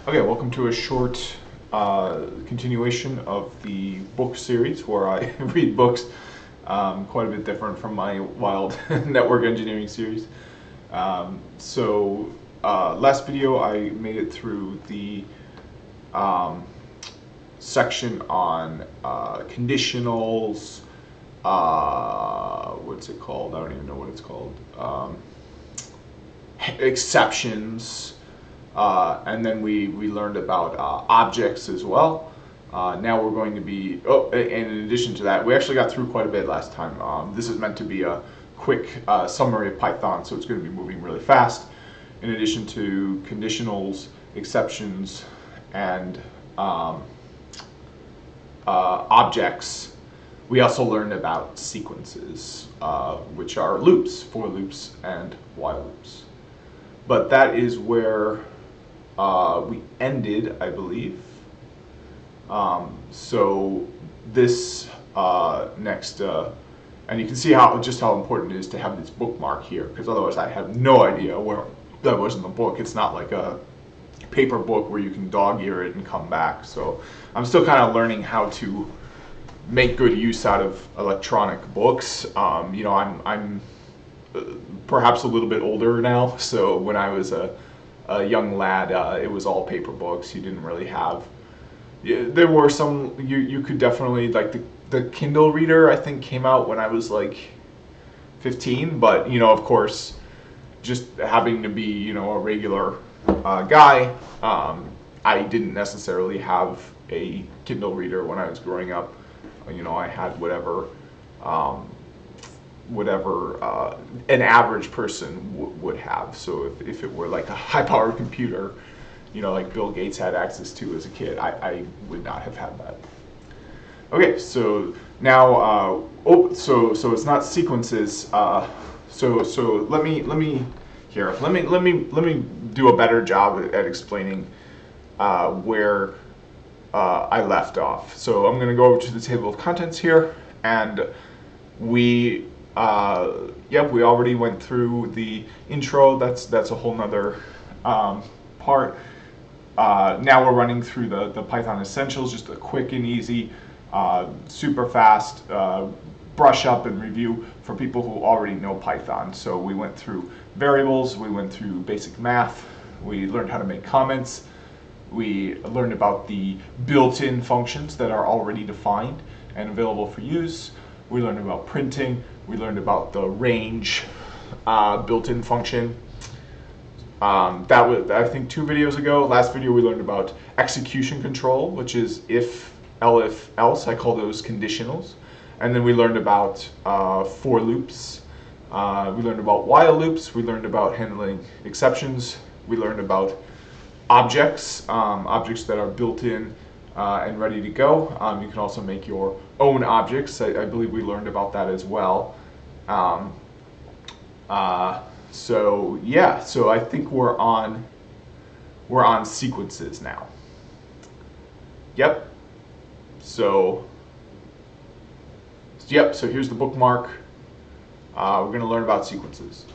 Okay, welcome to a short continuation of the book series where I read books, quite a bit different from my wild network engineering series. Last video I made it through the section on conditionals, what's it called? I don't even know what it's called. Exceptions. And then we learned about objects as well. Now we're going to be, and in addition to that, we actually got through quite a bit last time. This is meant to be a quick summary of Python, so it's going to be moving really fast. In addition to conditionals, exceptions, and objects, we also learned about sequences, which are loops, for loops and while loops. But that is where we ended, I believe. So this next, and you can see just how important it is to have this bookmark here, because otherwise I have no idea where that was in the book. It's not like a paper book where you can dog-ear it and come back. So I'm still kind of learning how to make good use out of electronic books. I'm perhaps a little bit older now, so when I was a young lad, it was all paper books. You didn't really have, there were some, you could definitely, like the Kindle reader I think came out when I was like 15, but of course, just having to be a regular guy, I didn't necessarily have a Kindle reader when I was growing up. I had whatever an average person would have. So if it were like a high-powered computer, like Bill Gates had access to as a kid, I would not have had that. Okay, so now, so it's not sequences. So let me do a better job at explaining where I left off. So I'm going to go over to the table of contents here, and we already went through the intro. That's a whole nother part. Now we're running through the Python essentials, just a quick and easy, super fast brush up and review for people who already know Python. So we went through variables, we went through basic math, we learned how to make comments, we learned about the built-in functions that are already defined and available for use. We learned about printing. We learned about the range built-in function. That was, I think, 2 videos ago. Last video we learned about execution control, which is if, else. I call those conditionals. And then we learned about for loops. We learned about while loops. We learned about handling exceptions. We learned about objects, objects that are built in and ready to go. You can also make your own objects. I believe we learned about that as well. So I think we're on sequences now. Yep. So here's the bookmark. We're going to learn about sequences.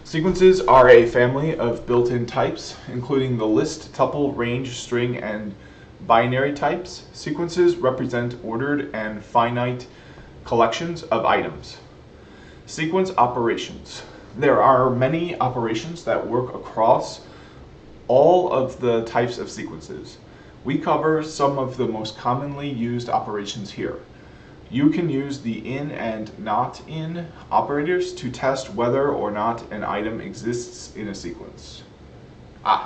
Sequences are a family of built-in types, including the list, tuple, range, string, and binary types. Sequences represent ordered and finite collections of items. Sequence operations. There are many operations that work across all of the types of sequences. We cover some of the most commonly used operations here. You can use the in and not in operators to test whether or not an item exists in a sequence.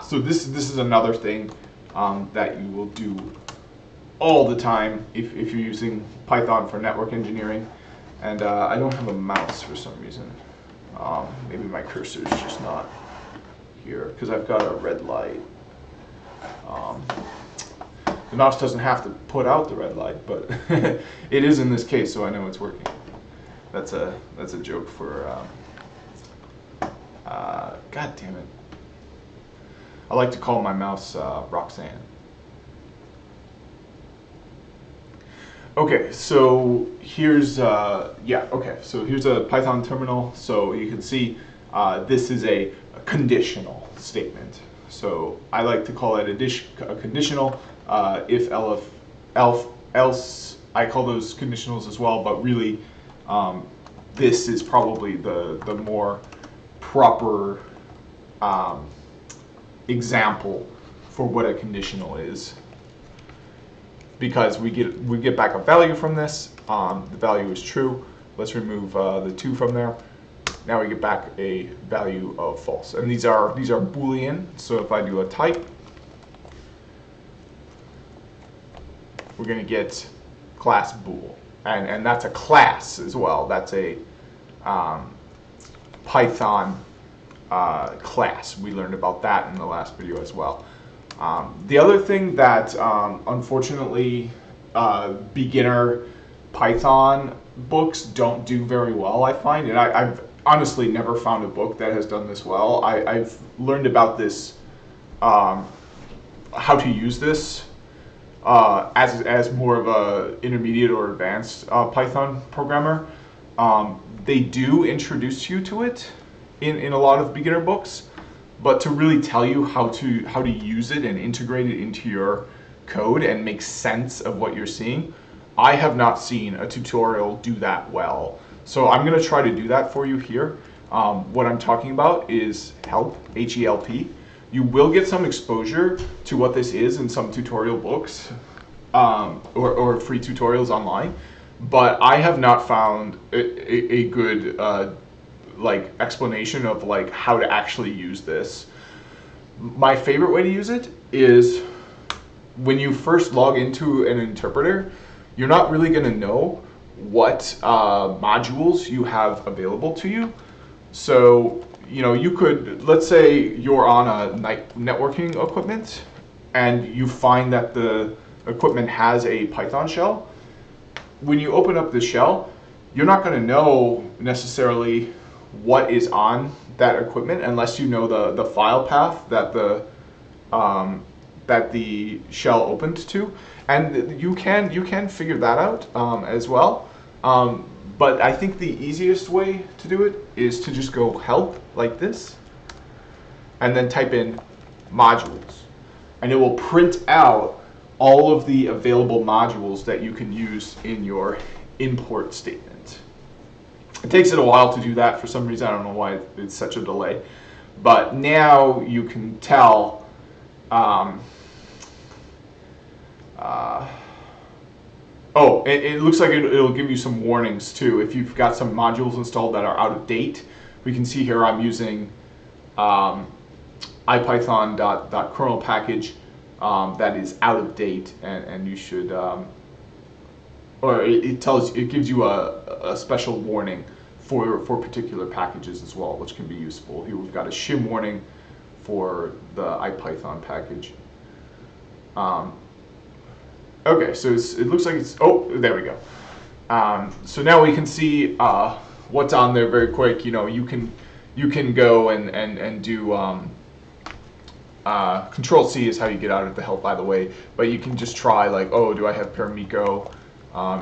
So this is another thing that you will do all the time if you're using Python for network engineering. And I don't have a mouse for some reason. Maybe my cursor is just not here because I've got a red light. The mouse doesn't have to put out the red light, but it is in this case, so I know it's working. That's a joke for. God damn it! I like to call my mouse Roxanne. Okay, so here's so here's a Python terminal. So you can see this is a conditional statement. So I like to call it a conditional. If, else, I call those conditionals as well, but really this is probably the more proper example for what a conditional is, because we get back a value from this. The value is true. Let's remove the 2 from there. Now we get back a value of false, and these are Boolean. So if I do a type, we're going to get class bool, and that's a class as well. That's a Python class. We learned about that in the last video as well. The other thing that unfortunately beginner Python books don't do very well, I find, and I've honestly never found a book that has done this well. I've learned about this, how to use this as more of a intermediate or advanced Python programmer. They do introduce you to it in a lot of beginner books, but to really tell you how to use it and integrate it into your code and make sense of what you're seeing, I have not seen a tutorial do that well. So I'm going to try to do that for you here. What I'm talking about is help, H-E-L-P. You will get some exposure to what this is in some tutorial books or free tutorials online, but I have not found a good like explanation of like how to actually use this. My favorite way to use it is when you first log into an interpreter, you're not really going to know what modules you have available to you. So, you know, you could, let's say you're on a networking equipment and you find that the equipment has a Python shell. When you open up the shell, you're not going to know necessarily what is on that equipment unless you know the file path that the shell opened to, and you can figure that out as well. But I think the easiest way to do it is to just go help like this, and then type in modules, and it will print out all of the available modules that you can use in your import statement. It takes it a while to do that for some reason. I don't know why it's such a delay, but now you can tell oh, it looks like it'll give you some warnings too. If you've got some modules installed that are out of date, we can see here I'm using ipython.kernel package that is out of date, and you should, or it gives you a special warning for particular packages as well, which can be useful. Here we've got a shim warning for the ipython package. Okay, so it looks like it's, oh, there we go. So now we can see what's on there very quick. You know, you can go and do Control-C is how you get out of the help, by the way. But you can just try like, oh, do I have Paramiko?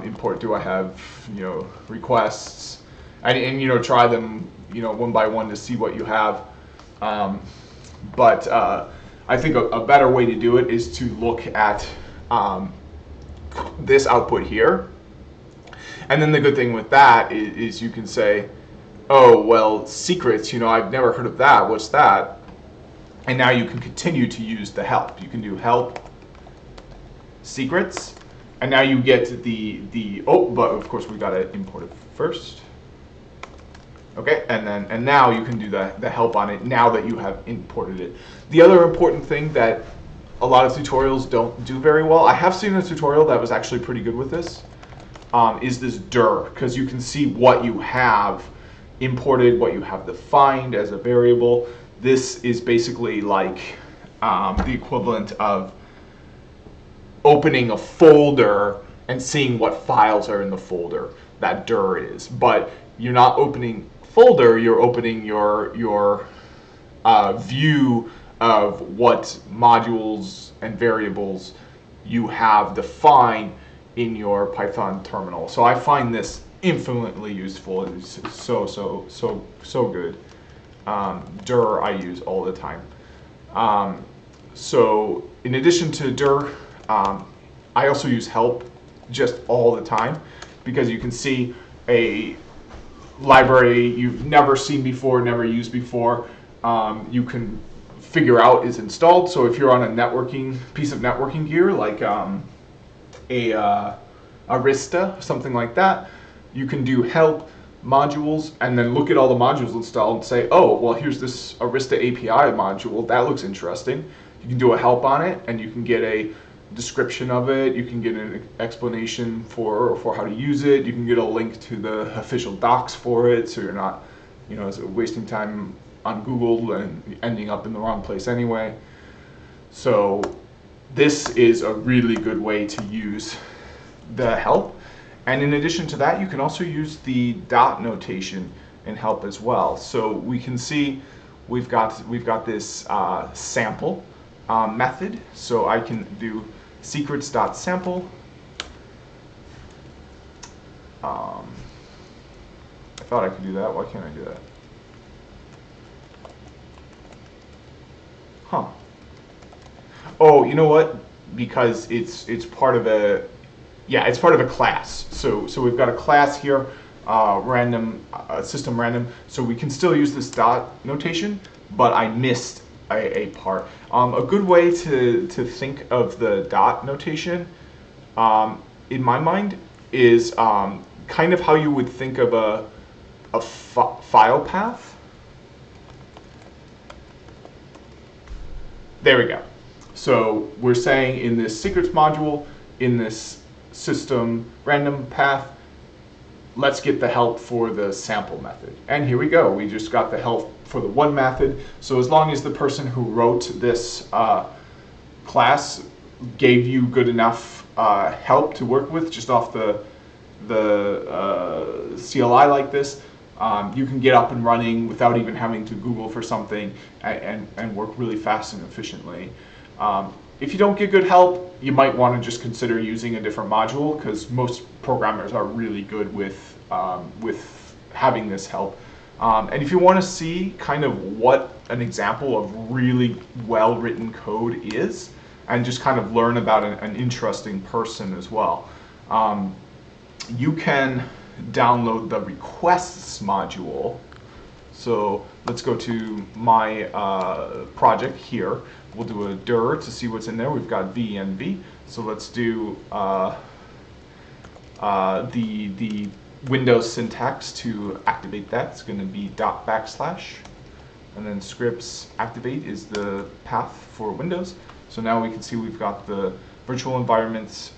Import, do I have, you know, requests? And you know, try them, you know, one by one to see what you have. But I think a better way to do it is to look at this output here. And then the good thing with that is you can say, oh, well, secrets, you know, I've never heard of that. What's that? And now you can continue to use the help. You can do help secrets, and now you get the oh, but of course we got to import it first. Okay, and now you can do the help on it now that you have imported it. The other important thing that a lot of tutorials don't do very well, I have seen a tutorial that was actually pretty good with this, is this dir, because you can see what you have imported, what you have defined as a variable. This is basically like the equivalent of opening a folder and seeing what files are in the folder. That dir is, but you're not opening folder, you're opening your view of what modules and variables you have defined in your Python terminal. So I find this infinitely useful. It's so good. Dir I use all the time. So in addition to dir, I also use help just all the time, because you can see a library you've never seen before, never used before. You can figure out is installed. So if you're on a networking piece of networking gear, like Arista, something like that, you can do help modules and then look at all the modules installed and say, oh, well, here's this Arista API module. That looks interesting. You can do a help on it, and you can get a description of it. You can get an explanation for how to use it. You can get a link to the official docs for it, so you're not, wasting time on Google and ending up in the wrong place anyway. So this is a really good way to use the help. And in addition to that, you can also use the dot notation in help as well. So we can see we've got this sample method. So I can do secrets.sample. I thought I could do that. Why can't I do that? Huh. Oh, you know what? Because it's part of it's part of a class. So we've got a class here, random system random. So we can still use this dot notation, but I missed a part. A good way to think of the dot notation, in my mind, is kind of how you would think of a file path. There we go. So we're saying in this secrets module, in this system random path, let's get the help for the sample method. And here we go. We just got the help for the one method. So as long as the person who wrote this class gave you good enough help to work with just off the CLI like this, you can get up and running without even having to Google for something and work really fast and efficiently. If you don't get good help, you might want to just consider using a different module, because most programmers are really good with having this help. And if you want to see kind of what an example of really well-written code is, and just kind of learn about an interesting person as well, you can download the requests module. So let's go to my project here. We'll do a dir to see what's in there. We've got v and v. So let's do the Windows syntax to activate that. It's going to be // and then scripts activate is the path for Windows. So now we can see we've got the virtual environments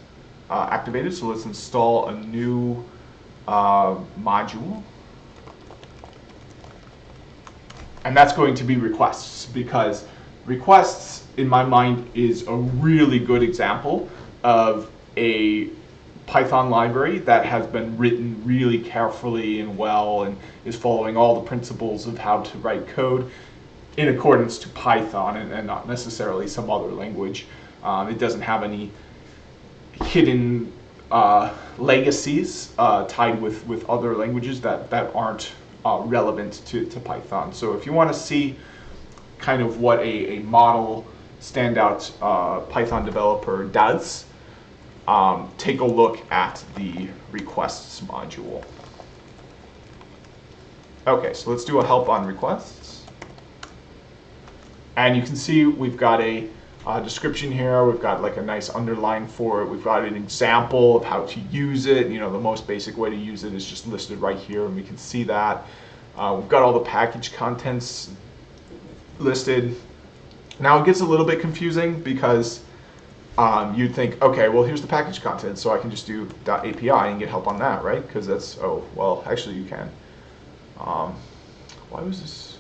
activated. So let's install a new module. And that's going to be requests, because requests, in my mind, is a really good example of a Python library that has been written really carefully and well, and is following all the principles of how to write code in accordance to Python and not necessarily some other language. It doesn't have any hidden legacies tied with other languages that aren't relevant to Python. So if you want to see kind of what a model standout Python developer does, take a look at the requests module. Okay, so let's do a help on requests. And you can see we've got a description here. We've got like a nice underline for it. We've got an example of how to use it. You know, the most basic way to use it is just listed right here, and we can see that. We've got all the package contents listed. Now it gets a little bit confusing, because you'd think, okay, well, here's the package content, so I can just do .api and get help on that, right? Because that's, oh, well, actually you can. Why was this?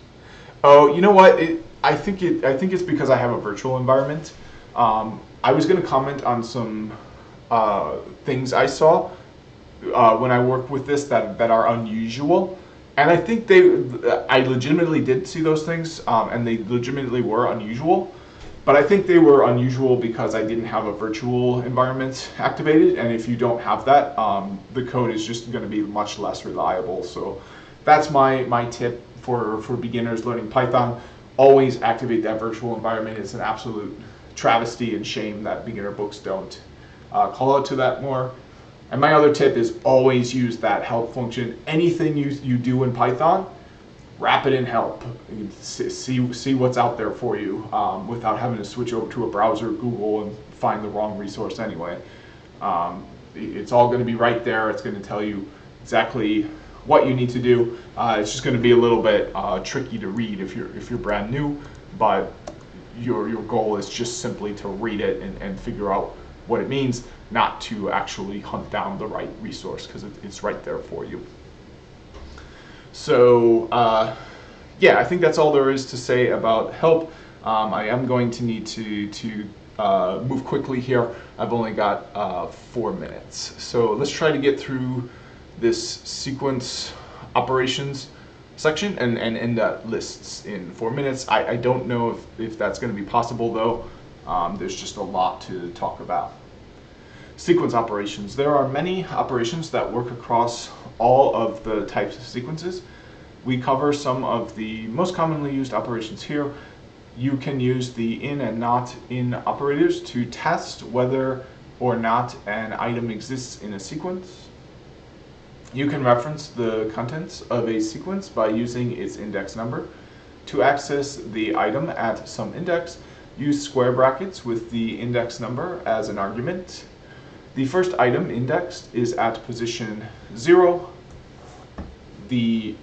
Oh, you know what? I think it's because I have a virtual environment. I was going to comment on some things I saw when I worked with this that are unusual. And I think I legitimately did see those things, and they legitimately were unusual. But I think they were unusual because I didn't have a virtual environment activated, and if you don't have that, the code is just going to be much less reliable. So that's my tip for beginners learning Python. always activate that virtual environment. It's an absolute travesty and shame that beginner books don't call out to that more. And my other tip is always use that help function. Anything you do in Python, wrap it in help. See what's out there for you without having to switch over to a browser, Google, and find the wrong resource anyway. It's all going to be right there. It's going to tell you exactly what you need to do. It's just going to be a little bit tricky to read if you're brand new, but your goal is just simply to read it and figure out what it means, not to actually hunt down the right resource, because it's right there for you. So yeah, I think that's all there is to say about help. I am going to need to move quickly here. I've only got 4 minutes. So let's try to get through this sequence operations section and end that lists in 4 minutes. I don't know if that's going to be possible though. There's just a lot to talk about. Sequence operations. There are many operations that work across all of the types of sequences. We cover some of the most commonly used operations here. You can use the in and not in operators to test whether or not an item exists in a sequence. You can reference the contents of a sequence by using its index number. To access the item at some index, use square brackets with the index number as an argument. The first item indexed is at position 0, the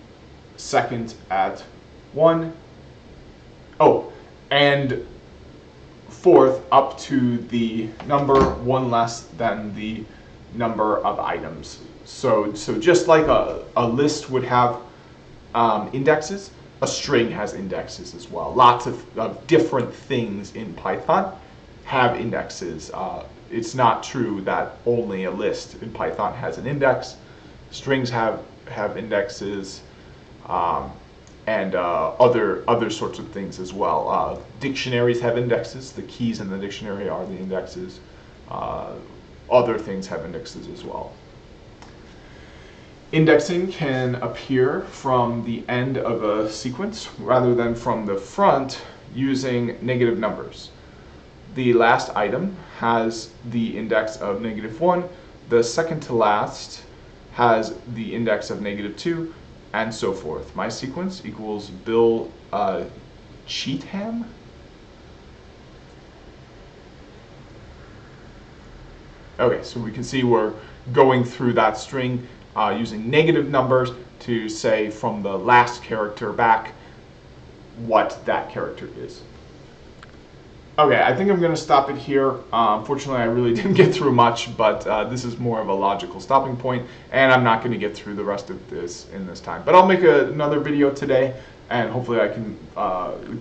second at 1, and fourth up to the number 1 less than the number of items. So just like a list would have indexes, a string has indexes as well. Lots of different things in Python have indexes. It's not true that only a list in Python has an index. Strings have indexes, and other sorts of things as well. Dictionaries have indexes. The keys in the dictionary are the indexes. Other things have indexes as well. Indexing can appear from the end of a sequence rather than from the front using negative numbers. The last item has the index of -1, the second to last has the index of -2, and so forth. My sequence equals Bill Cheatham. Okay, so we can see we're going through that string using negative numbers to say from the last character back what that character is. Okay, I think I'm going to stop it here. Unfortunately, I really didn't get through much, but this is more of a logical stopping point, and I'm not going to get through the rest of this in this time. But I'll make another video today, and hopefully I can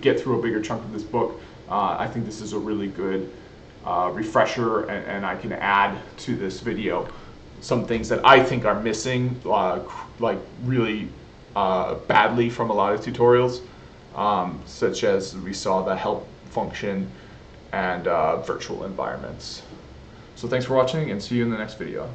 get through a bigger chunk of this book. I think this is a really good refresher, and I can add to this video some things that I think are missing, like really badly from a lot of tutorials, such as we saw the help function and virtual environments. So thanks for watching, and see you in the next video.